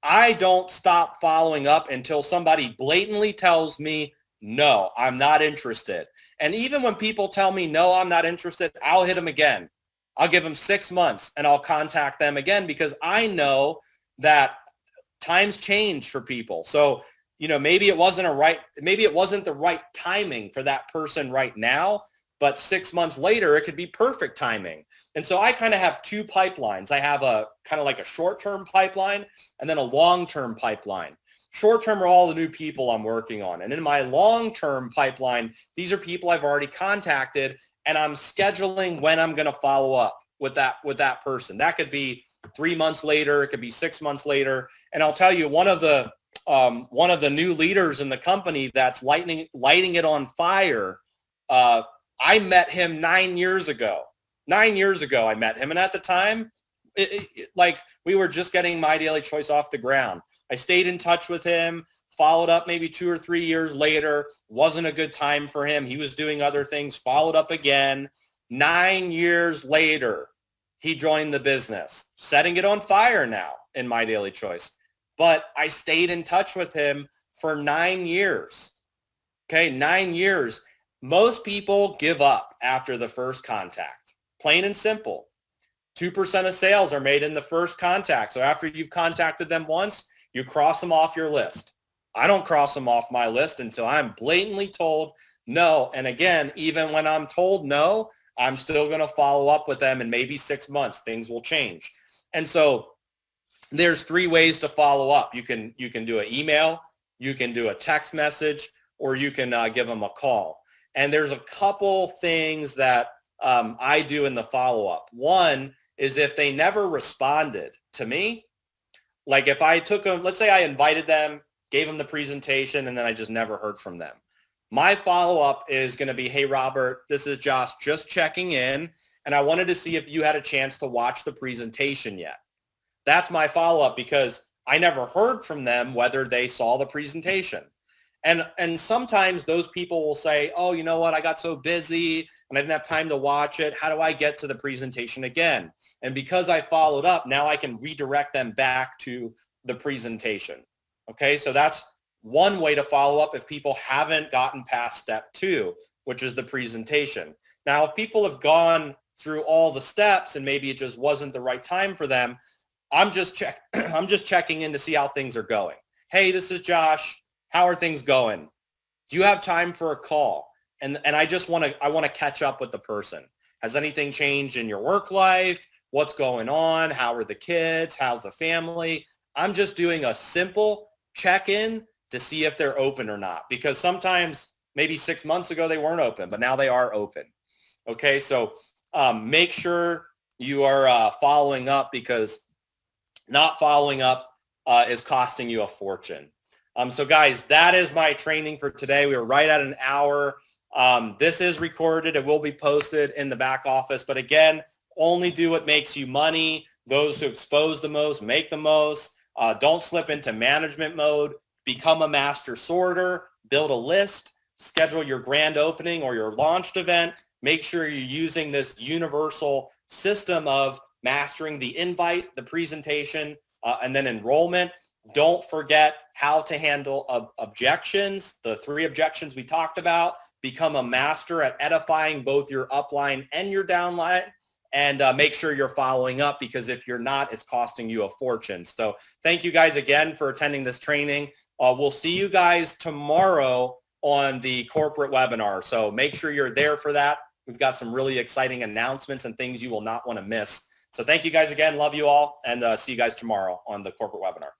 I don't stop following up until somebody blatantly tells me, no, I'm not interested. And even when people tell me, no, I'm not interested, I'll hit them again. I'll give them 6 months and I'll contact them again because I know that times change for people. So, maybe it wasn't the right timing for that person right now, but 6 months later, it could be perfect timing. And so I kind of have two pipelines. I have a kind of like a short-term pipeline and then a long-term pipeline. Short-term are all the new people I'm working on. And in my long-term pipeline, these are people I've already contacted and I'm scheduling when I'm going to follow up with that person. That could be 3 months later. It could be 6 months later. And I'll tell you, one of the new leaders in the company that's lighting it on fire, I met him 9 years ago. 9 years ago, I met him. And at the time, like we were just getting My Daily Choice off the ground. I stayed in touch with him, followed up maybe 2 or 3 years later. Wasn't a good time for him. He was doing other things, followed up again. 9 years later, he joined the business, setting it on fire now in My Daily Choice. But I stayed in touch with him for 9 years. Okay, 9 years. Most people give up after the first contact, plain and simple. 2% of sales are made in the first contact. So after you've contacted them once, you cross them off your list. I don't cross them off my list until I'm blatantly told no. And again, even when I'm told no, I'm still going to follow up with them in maybe 6 months. Things will change. And so there's 3 ways to follow up. You can do an email, you can do a text message, or you can give them a call. And there's a couple things that I do in the follow-up. One is if they never responded to me, like if I took them, let's say I invited them, gave them the presentation, and then I just never heard from them. My follow-up is going to be, hey, Robert, this is Josh, just checking in, and I wanted to see if you had a chance to watch the presentation yet. That's my follow-up because I never heard from them whether they saw the presentation. And sometimes those people will say, oh, you know what, I got so busy and I didn't have time to watch it. How do I get to the presentation again? And because I followed up, now I can redirect them back to the presentation. Okay, so that's one way to follow up if people haven't gotten past step 2, which is the presentation. Now, if people have gone through all the steps and maybe it just wasn't the right time for them, I'm just checking in to see how things are going. Hey, this is Josh. How are things going? Do you have time for a call? And I want to catch up with the person. Has anything changed in your work life? What's going on? How are the kids? How's the family? I'm just doing a simple check-in to see if they're open or not, because sometimes maybe 6 months ago they weren't open, but now they are open. Okay, so make sure you are following up, because not following up is costing you a fortune. So guys, that is my training for today. We were right at an hour. This is recorded. It will be posted in the back office. But again, only do what makes you money. Those who expose the most, make the most. Don't slip into management mode. Become a master sorter. Build a list. Schedule your grand opening or your launched event. Make sure you're using this universal system of mastering the invite, the presentation, and then enrollment. Don't forget how to handle objections, the 3 objections we talked about. Become a master at edifying both your upline and your downline, and make sure you're following up, because if you're not, it's costing you a fortune. So thank you guys again for attending this training. We'll see you guys tomorrow on the corporate webinar. So make sure you're there for that. We've got some really exciting announcements and things you will not want to miss. So thank you guys again. Love you all, and see you guys tomorrow on the corporate webinar.